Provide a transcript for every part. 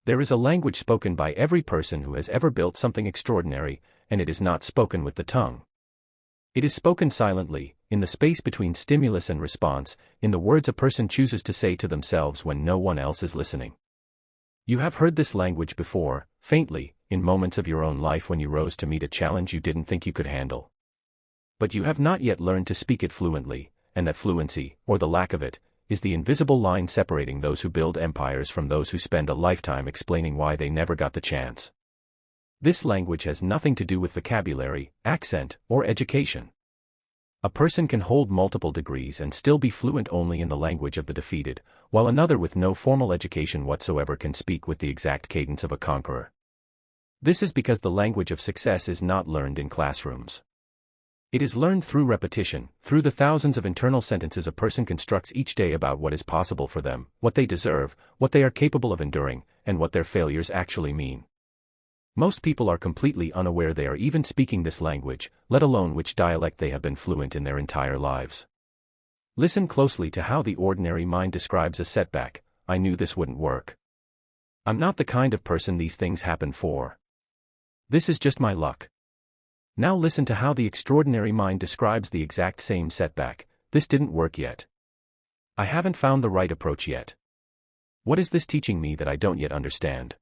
There is a language spoken by every person who has ever built something extraordinary, and it is not spoken with the tongue. It is spoken silently, in the space between stimulus and response, in the words a person chooses to say to themselves when no one else is listening. You have heard this language before, faintly, in moments of your own life when you rose to meet a challenge you didn't think you could handle. But you have not yet learned to speak it fluently, and that fluency, or the lack of it, is the invisible line separating those who build empires from those who spend a lifetime explaining why they never got the chance. This language has nothing to do with vocabulary, accent, or education. A person can hold multiple degrees and still be fluent only in the language of the defeated, while another with no formal education whatsoever can speak with the exact cadence of a conqueror. This is because the language of success is not learned in classrooms. It is learned through repetition, through the thousands of internal sentences a person constructs each day about what is possible for them, what they deserve, what they are capable of enduring, and what their failures actually mean. Most people are completely unaware they are even speaking this language, let alone which dialect they have been fluent in their entire lives. Listen closely to how the ordinary mind describes a setback. I knew this wouldn't work. I'm not the kind of person these things happen for. This is just my luck. Now listen to how the extraordinary mind describes the exact same setback. This didn't work yet. I haven't found the right approach yet. What is this teaching me that I don't yet understand?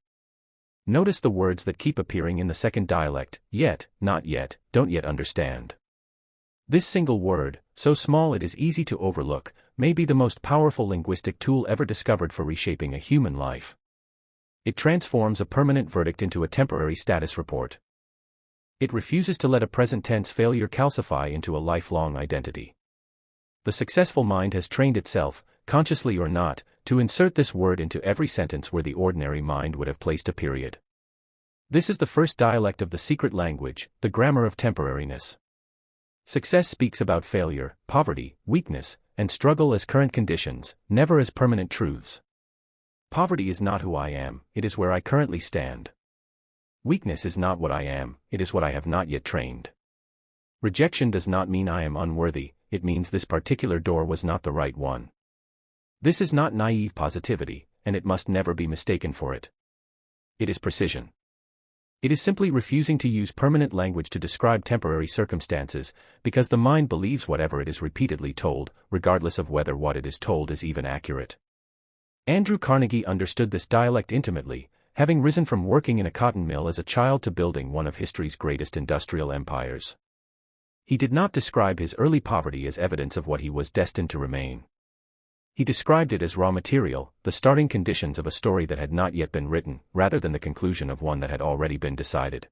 Notice the words that keep appearing in the second dialect: yet, not yet, don't yet understand. This single word, so small it is easy to overlook, may be the most powerful linguistic tool ever discovered for reshaping a human life. It transforms a permanent verdict into a temporary status report. It refuses to let a present-tense failure calcify into a lifelong identity. The successful mind has trained itself, consciously or not, to insert this word into every sentence where the ordinary mind would have placed a period. This is the first dialect of the secret language, the grammar of temporariness. Success speaks about failure, poverty, weakness, and struggle as current conditions, never as permanent truths. Poverty is not who I am, it is where I currently stand. Weakness is not what I am, it is what I have not yet trained. Rejection does not mean I am unworthy, it means this particular door was not the right one. This is not naive positivity, and it must never be mistaken for it. It is precision. It is simply refusing to use permanent language to describe temporary circumstances, because the mind believes whatever it is repeatedly told, regardless of whether what it is told is even accurate. Andrew Carnegie understood this dialect intimately, having risen from working in a cotton mill as a child to building one of history's greatest industrial empires. He did not describe his early poverty as evidence of what he was destined to remain. He described it as raw material, the starting conditions of a story that had not yet been written, rather than the conclusion of one that had already been decided.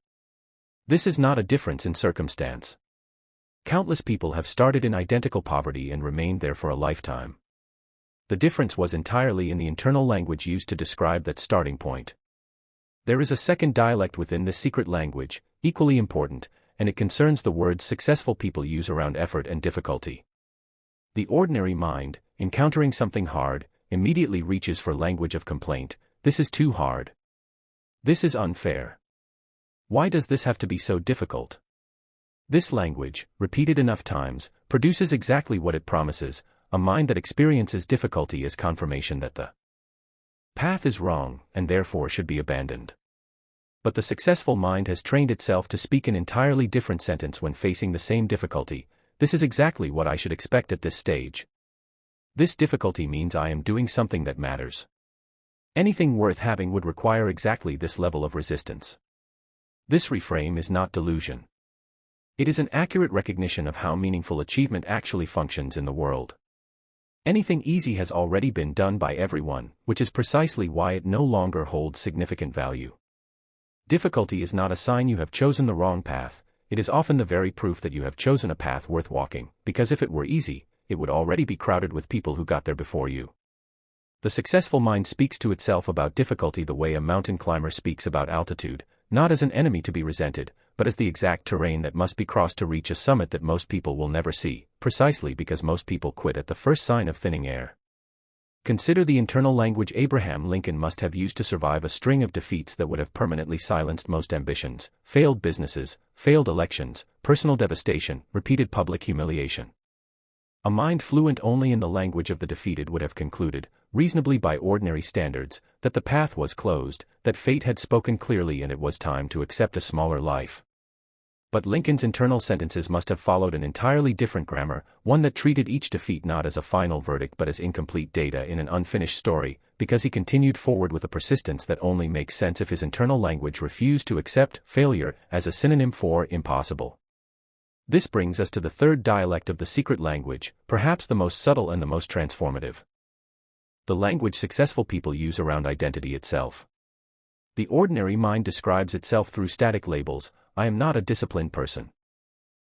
This is not a difference in circumstance. Countless people have started in identical poverty and remained there for a lifetime. The difference was entirely in the internal language used to describe that starting point. There is a second dialect within this secret language, equally important, and it concerns the words successful people use around effort and difficulty. The ordinary mind, encountering something hard, immediately reaches for language of complaint. This is too hard. This is unfair. Why does this have to be so difficult? This language, repeated enough times, produces exactly what it promises, a mind that experiences difficulty as confirmation that the path is wrong, and therefore should be abandoned. But the successful mind has trained itself to speak an entirely different sentence when facing the same difficulty. This is exactly what I should expect at this stage. This difficulty means I am doing something that matters. Anything worth having would require exactly this level of resistance. This reframe is not delusion. It is an accurate recognition of how meaningful achievement actually functions in the world. Anything easy has already been done by everyone, which is precisely why it no longer holds significant value. Difficulty is not a sign you have chosen the wrong path, it is often the very proof that you have chosen a path worth walking, because if it were easy, it would already be crowded with people who got there before you. The successful mind speaks to itself about difficulty the way a mountain climber speaks about altitude, not as an enemy to be resented, but as the exact terrain that must be crossed to reach a summit that most people will never see, precisely because most people quit at the first sign of thinning air. Consider the internal language Abraham Lincoln must have used to survive a string of defeats that would have permanently silenced most ambitions: failed businesses, failed elections, personal devastation, repeated public humiliation. A mind fluent only in the language of the defeated would have concluded, reasonably by ordinary standards, that the path was closed, that fate had spoken clearly and it was time to accept a smaller life. But Lincoln's internal sentences must have followed an entirely different grammar, one that treated each defeat not as a final verdict but as incomplete data in an unfinished story, because he continued forward with a persistence that only makes sense if his internal language refused to accept failure as a synonym for impossible. This brings us to the third dialect of the secret language, perhaps the most subtle and the most transformative. The language successful people use around identity itself. The ordinary mind describes itself through static labels. I am not a disciplined person.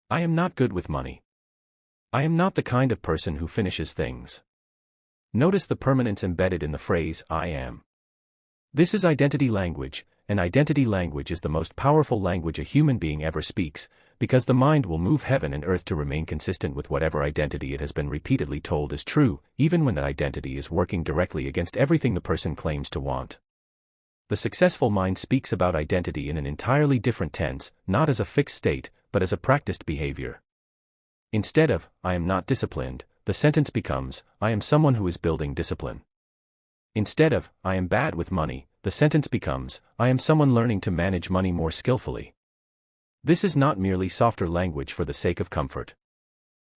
I am not good with money. I am not the kind of person who finishes things. Notice the permanence embedded in the phrase, I am. This is identity language, and identity language is the most powerful language a human being ever speaks, because the mind will move heaven and earth to remain consistent with whatever identity it has been repeatedly told is true, even when that identity is working directly against everything the person claims to want. The successful mind speaks about identity in an entirely different tense, not as a fixed state, but as a practiced behavior. Instead of, I am not disciplined, the sentence becomes, I am someone who is building discipline. Instead of, I am bad with money, the sentence becomes, I am someone learning to manage money more skillfully. This is not merely softer language for the sake of comfort.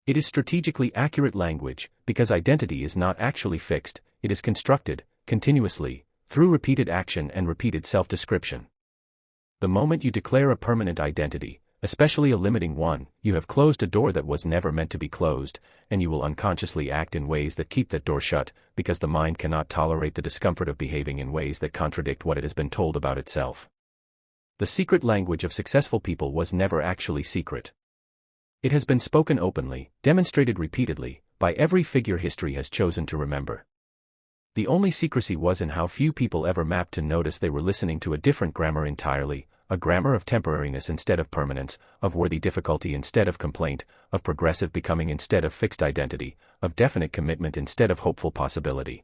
It is strategically accurate language, because identity is not actually fixed, it is constructed, continuously, through repeated action and repeated self-description. The moment you declare a permanent identity, especially a limiting one, you have closed a door that was never meant to be closed, and you will unconsciously act in ways that keep that door shut, because the mind cannot tolerate the discomfort of behaving in ways that contradict what it has been told about itself. The secret language of successful people was never actually secret. It has been spoken openly, demonstrated repeatedly, by every figure history has chosen to remember. The only secrecy was in how few people ever mapped to notice they were listening to a different grammar entirely, a grammar of temporariness instead of permanence, of worthy difficulty instead of complaint, of progressive becoming instead of fixed identity, of definite commitment instead of hopeful possibility.